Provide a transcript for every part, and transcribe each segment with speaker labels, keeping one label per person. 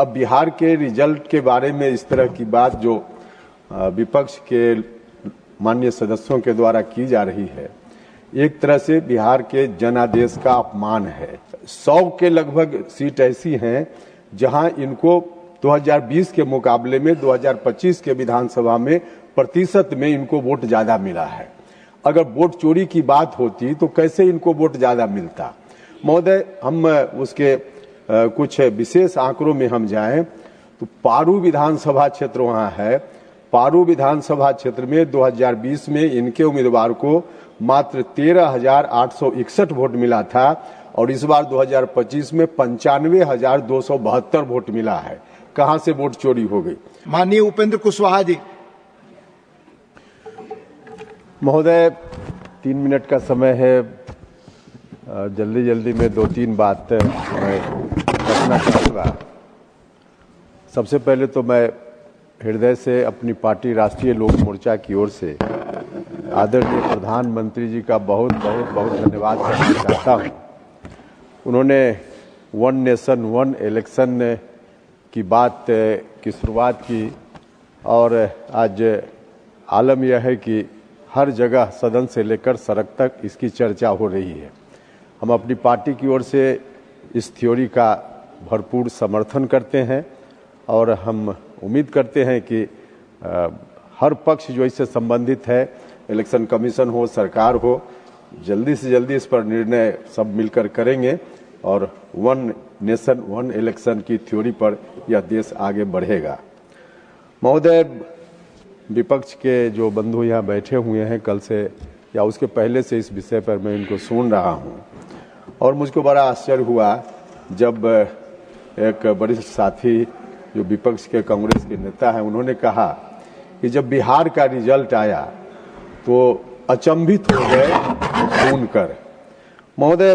Speaker 1: अब बिहार के रिजल्ट के बारे में इस तरह की बात जो विपक्ष के माननीय सदस्यों के द्वारा की जा रही है, एक तरह से बिहार के जनादेश का अपमान है। 100 के लगभग सीट ऐसी हैं जहां इनको 2020 के मुकाबले में 2025 के विधानसभा में प्रतिशत में इनको वोट ज्यादा मिला है। अगर वोट चोरी की बात होती तो कैसे इनको वोट ज्यादा मिलता। महोदय, हम उसके कुछ विशेष आंकड़ों में हम जाएं तो पारू विधानसभा क्षेत्र वहां है। पारू विधानसभा क्षेत्र में 2020 में इनके उम्मीदवार को मात्र 13,861 वोट मिला था और इस बार 2025 में 95,272 वोट मिला है। कहां से वोट चोरी हो गई?
Speaker 2: माननीय उपेंद्र कुशवाहा जी।
Speaker 1: महोदय, 3 मिनट का समय है, जल्दी जल्दी में 2-3 बात रखना चाहूँगा। सबसे पहले तो मैं हृदय से अपनी पार्टी राष्ट्रीय लोक मोर्चा की ओर से आदरणीय प्रधानमंत्री जी का बहुत बहुत बहुत धन्यवाद करना चाहता हूँ। उन्होंने वन नेशन वन इलेक्शन की बात की शुरुआत की और आज आलम यह है कि हर जगह सदन से लेकर सड़क तक इसकी चर्चा हो रही है। हम अपनी पार्टी की ओर से इस थ्योरी का भरपूर समर्थन करते हैं और हम उम्मीद करते हैं कि हर पक्ष जो इससे संबंधित है, इलेक्शन कमीशन हो, सरकार हो, जल्दी से जल्दी इस पर निर्णय सब मिलकर करेंगे और वन नेशन वन इलेक्शन की थ्योरी पर यह देश आगे बढ़ेगा। महोदय, विपक्ष के जो बंधु यहाँ बैठे हुए हैं, कल से या उसके पहले से इस विषय पर मैं इनको सुन रहा हूँ और मुझको बड़ा आश्चर्य हुआ जब एक वरिष्ठ साथी जो विपक्ष के कांग्रेस के नेता हैं, उन्होंने कहा कि जब बिहार का रिजल्ट आया तो अचंभित हो गए सुनकर। महोदय,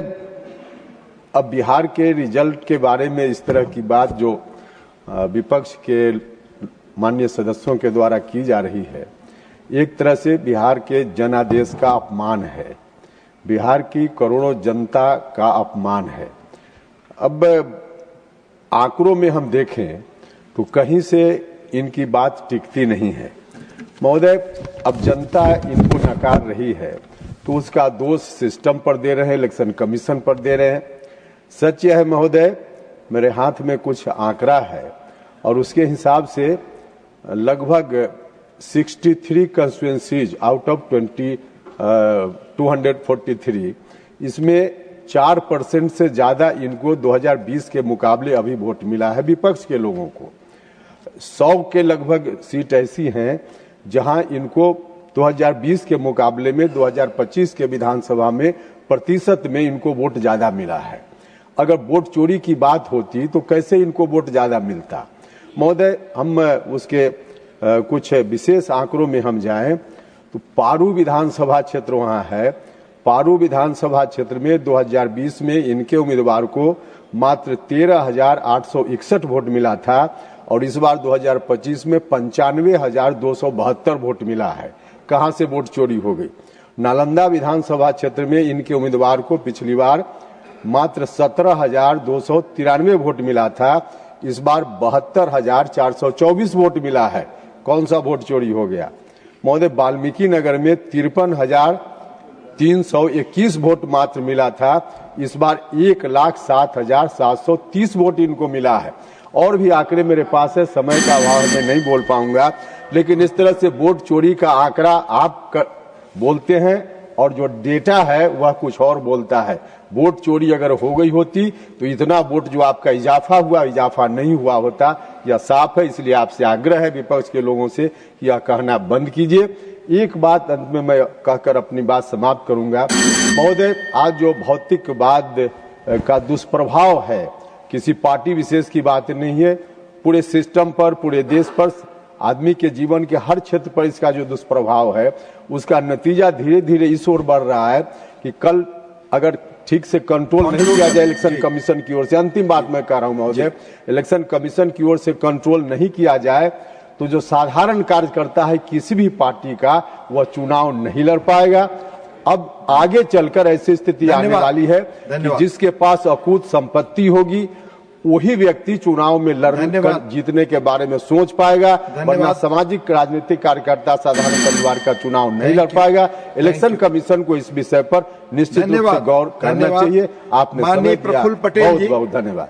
Speaker 1: अब बिहार के रिजल्ट के बारे में इस तरह की बात जो विपक्ष के माननीय सदस्यों के द्वारा की जा रही है, एक तरह से बिहार के जनादेश का अपमान है, बिहार की करोड़ों जनता का अपमान है। अब आंकड़ों में हम देखें तो कहीं से इनकी बात टिकती नहीं है। महोदय, अब जनता इनको नकार रही है तो उसका दोष सिस्टम पर दे रहे हैं, इलेक्शन कमीशन पर दे रहे हैं। सच यह है महोदय, मेरे हाथ में कुछ आंकड़ा है और उसके हिसाब से लगभग 63 कंस्टिट्यूएंसीज आउट ऑफ 243 इसमें 4% से ज्यादा इनको 2020 के मुकाबले अभी वोट मिला है विपक्ष के लोगों को। 100 के लगभग सीट ऐसी हैं जहां इनको 2020 के मुकाबले में 2025 के विधानसभा में प्रतिशत में इनको वोट ज्यादा मिला है। अगर वोट चोरी की बात होती तो कैसे इनको वोट ज्यादा मिलता। महोदय, हम उसके कुछ विशेष आंकड़ों में हम जाएं तो पारू विधानसभा क्षेत्र वहां है। पारू विधानसभा क्षेत्र में 2020 में इनके उम्मीदवार को मात्र 13,861 वोट मिला था और इस बार 2025 में 95,272 वोट मिला है। कहां से वोट चोरी हो गई? नालंदा विधानसभा क्षेत्र में इनके उम्मीदवार को पिछली बार मात्र 17,293 वोट मिला था, इस बार 72,424 वोट मिला है। कौन सा वोट चोरी हो गया? महोदय, वाल्मीकि नगर में 53,321 वोट मात्र मिला था, इस बार 1,07,730 वोट इनको मिला है। और भी आंकड़े मेरे पास है, समय का अभाव में नहीं बोल पाऊंगा, लेकिन इस तरह से वोट चोरी का आंकड़ा आप बोलते हैं और जो डेटा है वह कुछ और बोलता है। वोट चोरी अगर हो गई होती तो इतना वोट जो आपका इजाफा हुआ, इजाफा नहीं हुआ होता, यह साफ है। इसलिए आपसे आग्रह है विपक्ष के लोगों से कि यह कहना बंद कीजिए। एक बात अंत में मैं कहकर अपनी बात समाप्त करूंगा। महोदय, आज जो भौतिकवाद का दुष्प्रभाव है, किसी पार्टी विशेष की बात नहीं है, पूरे सिस्टम पर, पूरे देश पर, आदमी के जीवन के हर क्षेत्र पर इसका जो दुष्प्रभाव है, उसका नतीजा धीरे धीरे इस ओर बढ़ रहा है कि कल अगर ठीक से कंट्रोल नहीं किया जाए इलेक्शन कमीशन की ओर से, अंतिम बात मैं कह रहा हूं महोदय, इलेक्शन कमीशन की ओर से कंट्रोल नहीं किया जाए तो जो साधारण कार्यकर्ता है किसी भी पार्टी का, वह चुनाव नहीं लड़ पाएगा। अब आगे चलकर ऐसी स्थिति आने वाली है कि जिसके पास अकूत संपत्ति होगी वही व्यक्ति चुनाव में लड़कर
Speaker 2: धन्यवाद।
Speaker 1: जीतने के बारे में सोच पाएगा,
Speaker 2: धन्यवाद।
Speaker 1: वरना सामाजिक राजनीतिक कार्यकर्ता साधारण परिवार का चुनाव नहीं
Speaker 2: Thank
Speaker 1: लड़
Speaker 2: you।
Speaker 1: पाएगा। Election
Speaker 2: Thank you।
Speaker 1: कमीशन को इस विषय पर निश्चित रूप से
Speaker 2: धन्यवाद।
Speaker 1: गौर करना
Speaker 2: धन्यवाद।
Speaker 1: चाहिए। आपने
Speaker 2: माननीय
Speaker 1: समय दिया,
Speaker 2: प्रफुल्ल पटेल
Speaker 1: बहुत
Speaker 2: जी।
Speaker 1: बहुत धन्यवाद।